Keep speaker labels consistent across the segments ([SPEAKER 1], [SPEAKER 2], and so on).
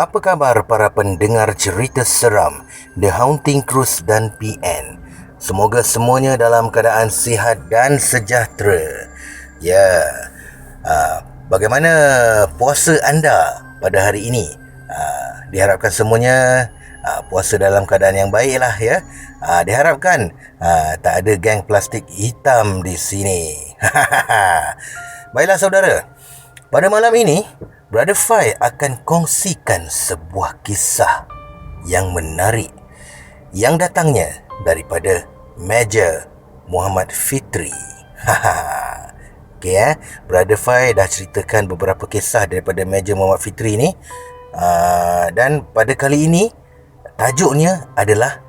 [SPEAKER 1] Apa khabar para pendengar cerita seram The Haunting Cruise dan PN? Semoga semuanya dalam keadaan sihat dan sejahtera. Ya, bagaimana puasa anda pada hari ini? Diharapkan semuanya puasa dalam keadaan yang baik lah ya. Diharapkan tak ada geng plastik hitam di sini. Baiklah saudara, pada malam ini Brother Fai akan kongsikan sebuah kisah yang menarik yang datangnya daripada Major Muhammad Fitri. Okay, Brother Fai dah ceritakan beberapa kisah daripada Major Muhammad Fitri ni. Dan pada kali ini tajuknya adalah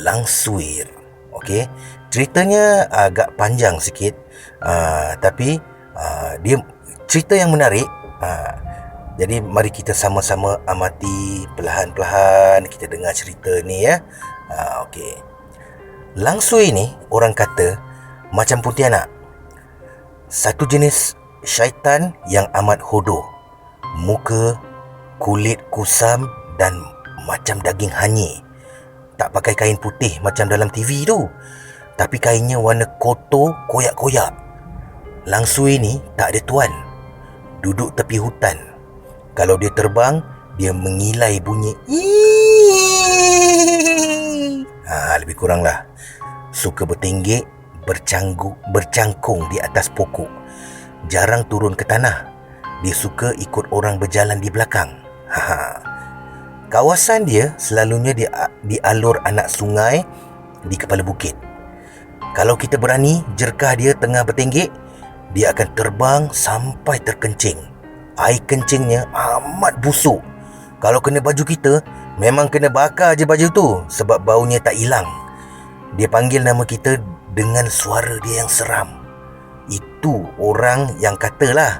[SPEAKER 1] Langsuir. Okay, ceritanya agak panjang sikit, tapi dia cerita yang menarik. Jadi mari kita sama-sama amati perlahan-perlahan kita dengar cerita ni ya. Okey. Langsuir ni orang kata macam Pontianak. Satu jenis syaitan yang amat hodoh. Muka, kulit kusam dan macam daging hanyir. Tak pakai kain putih macam dalam TV tu, tapi kainnya warna kotor koyak-koyak. Langsuir ni tak ada tuan. Duduk tepi hutan. Kalau dia terbang, dia mengilai bunyi lebih kuranglah. Suka bertinggik, bercangkung di atas pokok. Jarang turun ke tanah. Dia suka ikut orang berjalan di belakang. Kawasan dia selalunya di alur anak sungai di kepala bukit. Kalau kita berani jerkah dia tengah bertinggik, dia akan terbang sampai terkencing. Air kencingnya amat busuk. Kalau kena baju kita, memang kena bakar je baju tu sebab baunya tak hilang. Dia panggil nama kita dengan suara dia yang seram. Itu orang yang katalah.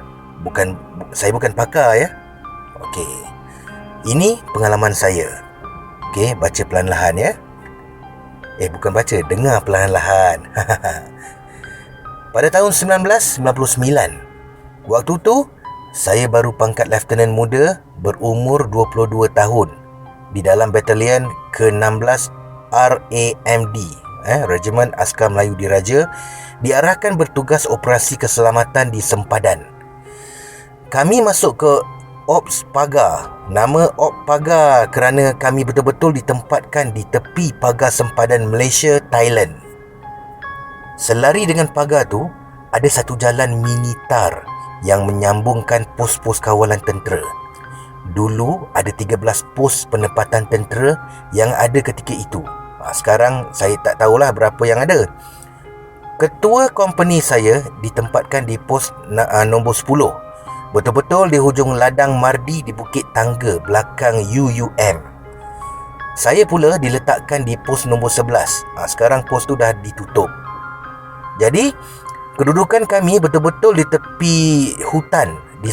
[SPEAKER 1] Saya bukan pakar ya. Okey. Ini pengalaman saya. Okey, baca perlahan-lahan ya. Bukan baca, dengar perlahan-lahan. Pada tahun 1999, waktu tu saya baru pangkat Lieutenant muda berumur 22 tahun di dalam batalion ke-16 RAMD, Regimen Askar Melayu Diraja, diarahkan bertugas operasi keselamatan di sempadan. Kami masuk ke Ops Pagar. Nama Ops Pagar kerana kami betul-betul ditempatkan di tepi pagar sempadan Malaysia, Thailand. Selari dengan pagar tu, ada satu jalan mini tar yang menyambungkan pos-pos kawalan tentera. Dulu ada 13 pos penempatan tentera yang ada ketika itu. Sekarang saya tak tahulah berapa yang ada. Ketua company saya ditempatkan di pos nombor 10. Betul-betul di hujung ladang Mardi di Bukit Tangga belakang UUM. Saya pula diletakkan di pos nombor 11. Sekarang pos tu dah ditutup. Jadi kedudukan kami betul-betul di tepi hutan di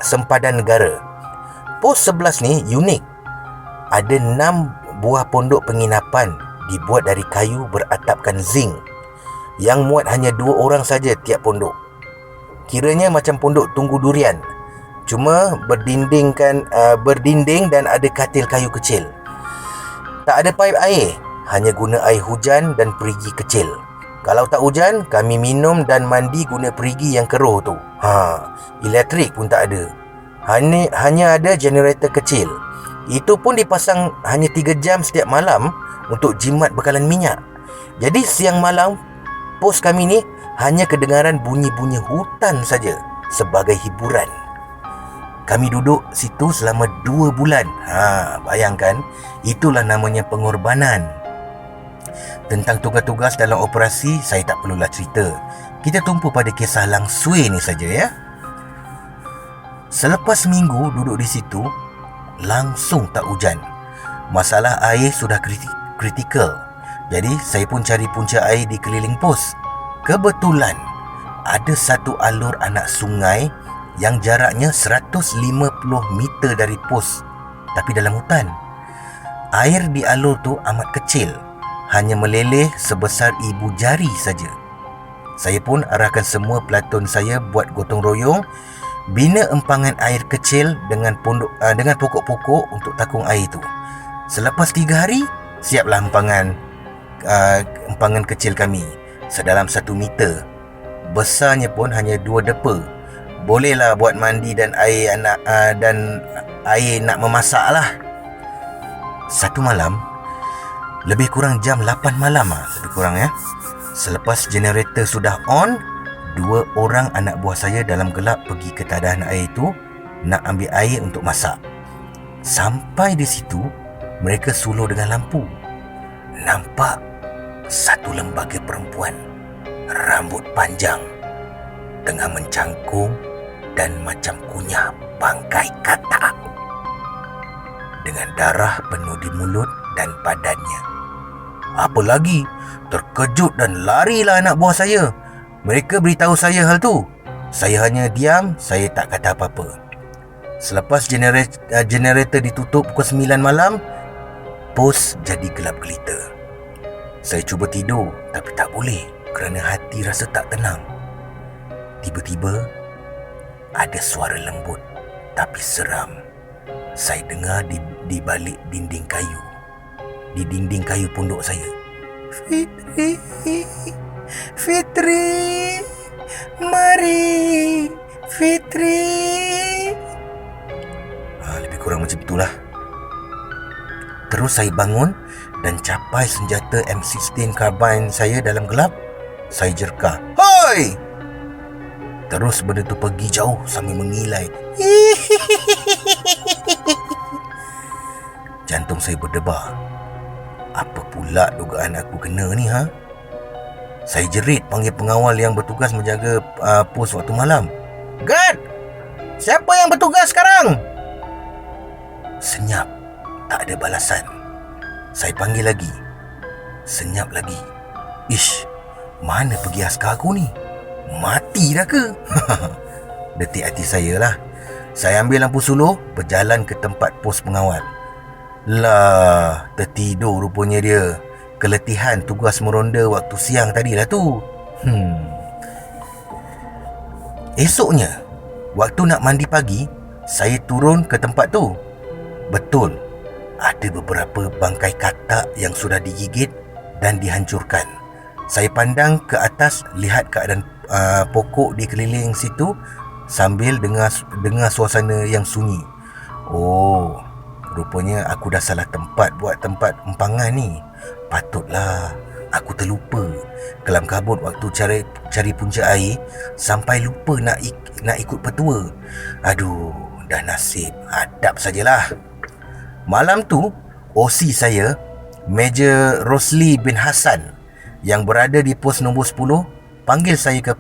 [SPEAKER 1] sempadan negara. Pos 11 ni unik. Ada 6 buah pondok penginapan dibuat dari kayu beratapkan zinc yang muat hanya 2 orang saja tiap pondok. Kiranya macam pondok tunggu durian. Cuma berdinding dan ada katil kayu kecil. Tak ada paip air, hanya guna air hujan dan perigi kecil. Kalau tak hujan, kami minum dan mandi guna perigi yang keruh tu. Elektrik pun tak ada. Hanya ada generator kecil. Itu pun dipasang hanya 3 jam setiap malam untuk jimat bekalan minyak. Jadi siang malam, pos kami ni hanya kedengaran bunyi-bunyi hutan saja sebagai hiburan. Kami duduk situ selama 2 bulan. Bayangkan, itulah namanya pengorbanan. Tentang tugas-tugas dalam operasi, saya tak perlulah cerita. Kita tumpu pada kisah Langsuir ni saja ya. Selepas seminggu duduk di situ, langsung tak hujan. Masalah air sudah kritikal. Jadi saya pun cari punca air di keliling pos. Kebetulan ada satu alur anak sungai yang jaraknya 150 meter dari pos, tapi dalam hutan. Air di alur tu amat kecil, hanya meleleh sebesar ibu jari saja. Saya pun arahkan semua pelaton saya buat gotong royong Bina empangan air kecil dengan pokok-pokok untuk takung air tu. Selepas 3 hari, siaplah empangan kecil kami sedalam 1 meter. Besarnya pun hanya 2 depa. Bolehlah buat mandi dan air nak memasak lah. Satu malam, lebih kurang jam 8 malam lebih kurang ya. Selepas generator sudah on, 2 orang anak buah saya dalam gelap pergi ke tadahan air itu nak ambil air untuk masak. Sampai di situ, mereka suluh dengan lampu. Nampak satu lembaga perempuan, rambut panjang, tengah mencangkung dan macam kunyah bangkai katak, dengan darah penuh di mulut dan badannya. Apa lagi, terkejut dan larilah anak buah saya. Mereka beritahu saya hal tu. Saya hanya diam, saya tak kata apa-apa. Selepas generator ditutup pukul 9 malam, pos jadi gelap gelita. Saya cuba tidur tapi tak boleh kerana hati rasa tak tenang. Tiba-tiba ada suara lembut tapi seram. Saya dengar di balik dinding kayu. Di dinding kayu pondok saya. Fitri, mari Fitri. Lebih kurang macam itulah. Terus saya bangun dan capai senjata M16 carbine saya dalam gelap. Saya jerkah, "Hoi!" Terus benda tu pergi jauh sambil mengilai. Jantung saya berdebar. Apa pula dugaan aku kena ni Saya jerit panggil pengawal yang bertugas menjaga pos waktu malam. "Guard! Siapa yang bertugas sekarang?" Senyap. Tak ada balasan. Saya panggil lagi. Senyap lagi. Ish, mana pergi askar aku ni? Mati dah ke? Detik hati saya lah. Saya ambil lampu suluh, berjalan ke tempat pos pengawal. Lah, tertidur rupanya dia. Keletihan tugas meronda waktu siang tadilah tu. Esoknya, waktu nak mandi pagi, saya turun ke tempat tu. Betul, ada beberapa bangkai katak yang sudah digigit dan dihancurkan. Saya pandang ke atas, lihat keadaan pokok di keliling situ sambil dengar suasana yang sunyi. Oh, rupanya aku dah salah tempat buat tempat empangan ni. Patutlah aku terlupa. Kelam kabut waktu cari punca air, sampai lupa nak ikut petua. Aduh, dah nasib. Hadap sajalah. Malam tu, OC saya, Major Rosli bin Hassan, yang berada di pos nombor 10, panggil saya ke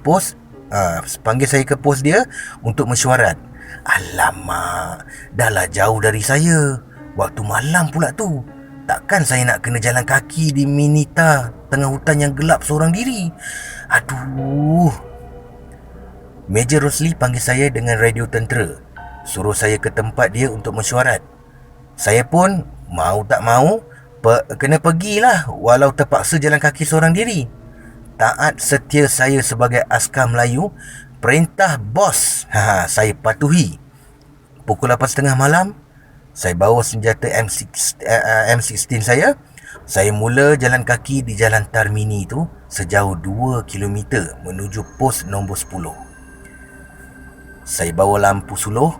[SPEAKER 1] pos dia untuk mesyuarat. Alamak, dahlah jauh dari saya. Waktu malam pula tu. Takkan saya nak kena jalan kaki di Minita tengah hutan yang gelap seorang diri. Aduh. Major Rosli panggil saya dengan radio tentera, suruh saya ke tempat dia untuk mesyuarat. Saya pun mau tak mau kena pergilah, walau terpaksa jalan kaki seorang diri. Taat setia saya sebagai askar Melayu, perintah bos saya patuhi. Pukul 8.30 malam, saya bawa senjata M16 saya. Saya mula jalan kaki di jalan Tarmini itu sejauh 2 km menuju pos nombor 10. Saya bawa lampu suluh,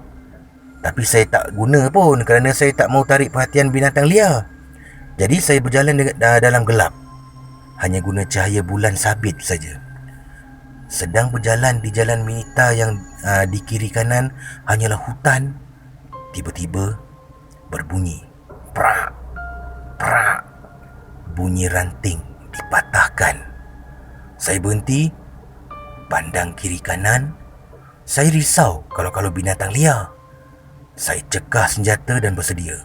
[SPEAKER 1] tapi saya tak guna pun kerana saya tak mau tarik perhatian binatang liar. Jadi saya berjalan dalam gelap, hanya guna cahaya bulan sabit saja. Sedang berjalan di jalan Minita yang di kiri kanan hanyalah hutan. Tiba-tiba berbunyi prak, prak. Bunyi ranting dipatahkan. Saya berhenti, pandang kiri kanan. Saya risau kalau binatang liar. Saya cekah senjata dan bersedia.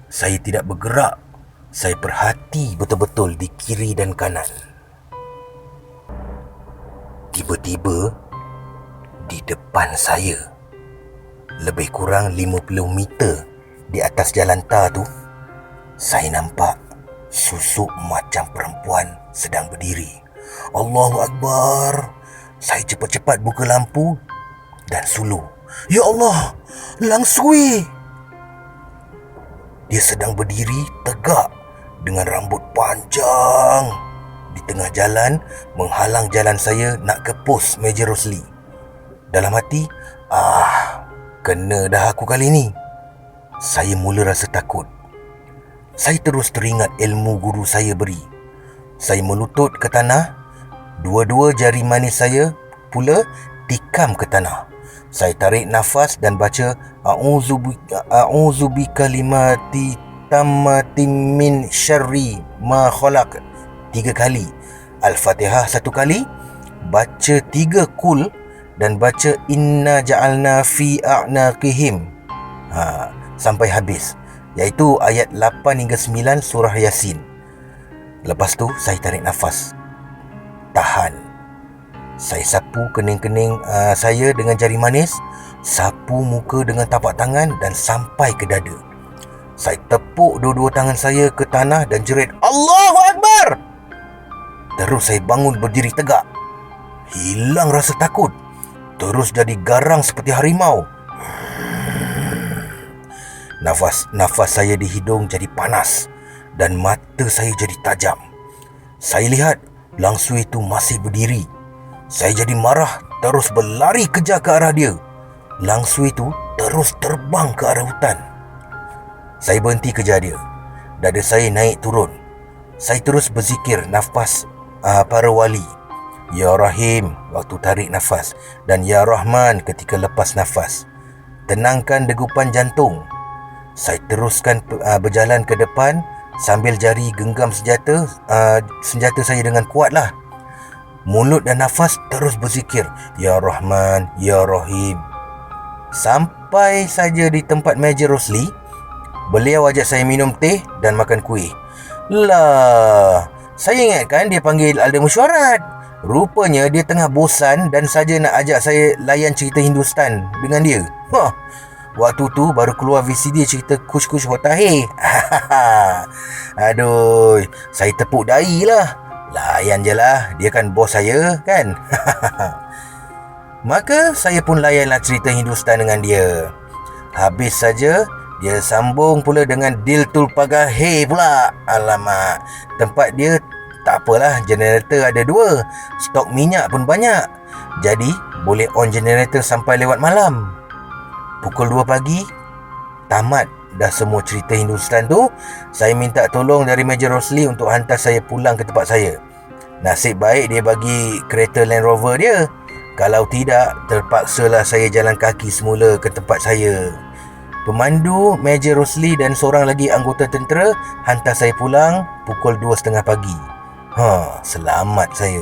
[SPEAKER 1] Saya tidak bergerak. Saya perhati betul-betul di kiri dan kanan. Tiba-tiba di depan saya, lebih kurang 50 meter di atas jalan tar tu, saya nampak susuk macam perempuan sedang berdiri. Allahu Akbar. Saya cepat-cepat buka lampu dan suluh. Ya Allah, Lang Sui. Dia sedang berdiri tegak dengan rambut panjang di tengah jalan, menghalang jalan saya nak ke pos Meja Rosli. Dalam hati, kena dah aku kali ni. Saya mula rasa takut. Saya terus teringat ilmu guru saya beri. Saya melutut ke tanah. Dua-dua jari manis saya pula tikam ke tanah. Saya tarik nafas dan baca A'udzu bikalimati tammatin min syarri ma khalaq 3 kali. Al-Fatihah 1 kali, baca 3 kul dan baca inna ja'alna fi a'naqihim sampai habis, iaitu ayat 8 hingga 9 surah Yasin. Lepas tu saya tarik nafas, tahan. Saya sapu kening-kening saya dengan jari manis, sapu muka dengan tapak tangan dan sampai ke dada. Saya tepuk dua-dua tangan saya ke tanah dan jerit, Allahu Akbar! Terus saya bangun berdiri tegak. Hilang rasa takut. Terus jadi garang seperti harimau. Nafas saya di hidung jadi panas dan mata saya jadi tajam. Saya lihat Lang Sui itu masih berdiri. Saya jadi marah, terus berlari kejar ke arah dia. Lang Sui itu terus terbang ke arah hutan. Saya berhenti kejar dia. Dada saya naik turun. Saya terus berzikir nafas para wali. Ya Rahim waktu tarik nafas dan Ya Rahman ketika lepas nafas. Tenangkan degupan jantung. Saya teruskan berjalan ke depan sambil jari genggam senjata saya dengan kuatlah. Mulut dan nafas terus berzikir, Ya Rahman, Ya Rahim. Sampai saja di tempat Meja Rosli, beliau ajak saya minum teh dan makan kuih. Lah, saya ingatkan dia panggil Alda Mesyuarat. Rupanya dia tengah bosan dan saja nak ajak saya layan cerita Hindustan dengan dia. Waktu tu baru keluar VCD cerita Kush Kush Hota Hai. Aduh, saya tepuk dahi lah. Layan je lah, dia kan bos saya kan. Maka saya pun layanlah cerita Hindustan dengan dia. Habis saja, dia sambung pula dengan Dil Tul Pagar Hey pula. Alamak, tempat dia tak apalah, generator ada 2, stok minyak pun banyak. Jadi boleh on generator sampai lewat malam. Pukul 2 pagi, tamat dah semua cerita Hindustan tu. Saya minta tolong dari Meja Rosli untuk hantar saya pulang ke tempat saya. Nasib baik dia bagi kereta Land Rover dia. Kalau tidak, terpaksalah saya jalan kaki semula ke tempat saya. Pemandu Meja Rosli dan seorang lagi anggota tentera hantar saya pulang pukul 2.30 pagi. Selamat saya.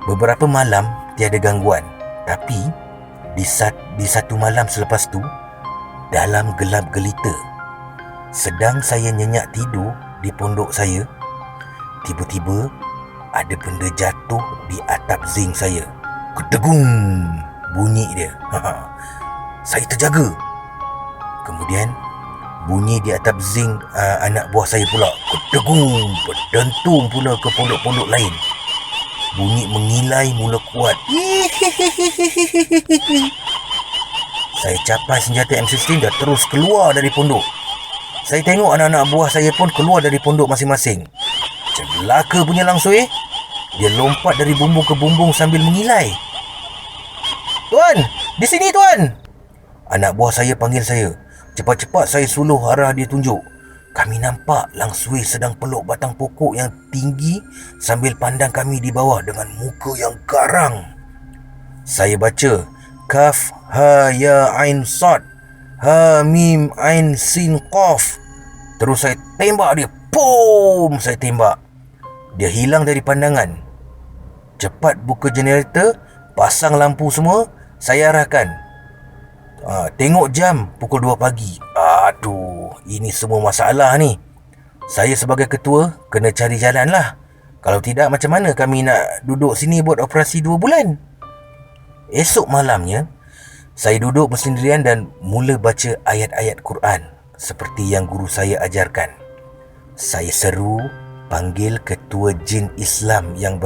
[SPEAKER 1] Beberapa malam tiada gangguan. Tapi di satu malam selepas tu, dalam gelap gelita, sedang saya nyenyak tidur di pondok saya, tiba-tiba ada benda jatuh di atap zinc saya. Kedegung bunyi dia. Saya terjaga. Kemudian bunyi di atap zinc anak buah saya pula. Kedegung berdentum pula ke pondok-pondok lain. Bunyi mengilai mula kuat. Saya capai senjata M16 dah terus keluar dari pondok. Saya tengok anak-anak buah saya pun keluar dari pondok masing-masing. Celaka punya Lang Sui. Dia lompat dari bumbung ke bumbung sambil mengilai. Tuan, di sini tuan. Anak buah saya panggil saya. Cepat-cepat saya suluh arah dia tunjuk. Kami nampak Lang Sui sedang peluk batang pokok yang tinggi sambil pandang kami di bawah dengan muka yang garang. Saya baca Kaf Ha Ya Ain Sad Ha Mim Ain Sin Qaf. Terus saya tembak dia. Boom! Saya tembak. Dia hilang dari pandangan. Cepat buka generator, pasang lampu semua. Saya arahkan. Tengok jam pukul 2 pagi. Aduh, ini semua masalah ni. Saya sebagai ketua kena cari jalan lah. Kalau tidak, macam mana kami nak duduk sini buat operasi 2 bulan? Esok malamnya, saya duduk bersendirian dan mula baca ayat-ayat Quran seperti yang guru saya ajarkan. Saya seru panggil ketua jin Islam yang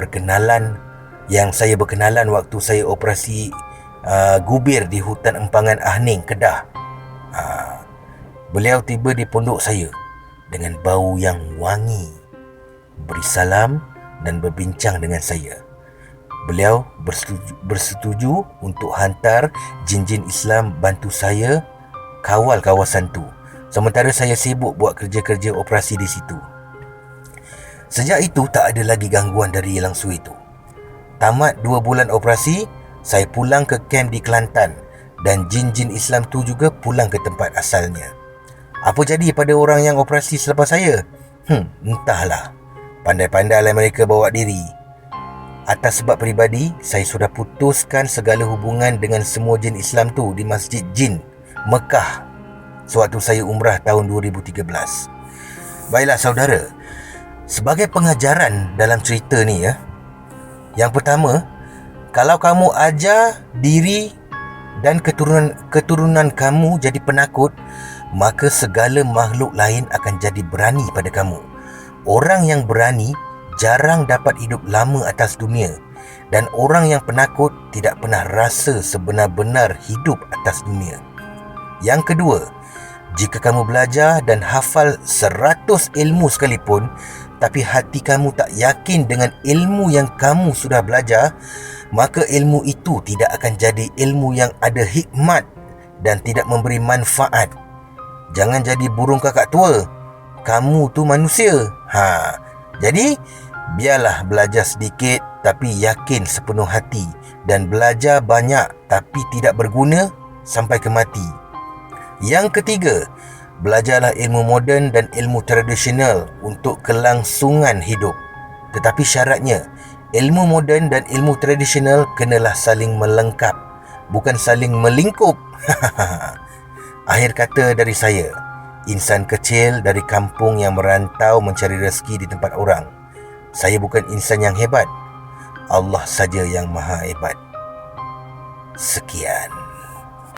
[SPEAKER 1] saya berkenalan waktu saya operasi gubir di hutan empangan Ahning, Kedah. Beliau tiba di pondok saya dengan bau yang wangi, beri salam dan berbincang dengan saya. Beliau bersetuju untuk hantar jin-jin Islam bantu saya kawal kawasan tu, sementara saya sibuk buat kerja-kerja operasi di situ. Sejak itu tak ada lagi gangguan dari Yelang Su itu. Tamat 2 bulan operasi, saya pulang ke kem di Kelantan dan jin-jin Islam tu juga pulang ke tempat asalnya. Apa jadi pada orang yang operasi selepas saya? Entahlah. Pandai-pandailah mereka bawa diri. Atas sebab peribadi, saya sudah putuskan segala hubungan dengan semua jin Islam tu di Masjid Jin, Mekah, sewaktu saya umrah tahun 2013. Baiklah saudara, sebagai pengajaran dalam cerita ni yang pertama, kalau kamu ajar diri dan keturunan kamu jadi penakut, maka segala makhluk lain akan jadi berani pada kamu. Orang yang berani jarang dapat hidup lama atas dunia, dan orang yang penakut tidak pernah rasa sebenar-benar hidup atas dunia. Yang kedua, jika kamu belajar dan hafal 100 ilmu sekalipun, tapi hati kamu tak yakin dengan ilmu yang kamu sudah belajar, maka ilmu itu tidak akan jadi ilmu yang ada hikmat dan tidak memberi manfaat. Jangan jadi burung kakak tua. Kamu tu manusia. Jadi biarlah belajar sedikit tapi yakin sepenuh hati, dan belajar banyak tapi tidak berguna sampai ke mati. Yang ketiga, belajarlah ilmu moden dan ilmu tradisional untuk kelangsungan hidup. Tetapi syaratnya, ilmu moden dan ilmu tradisional kenalah saling melengkap, bukan saling melingkup. Akhir kata dari saya, insan kecil dari kampung yang merantau mencari rezeki di tempat orang. Saya bukan insan yang hebat. Allah saja yang maha hebat. Sekian.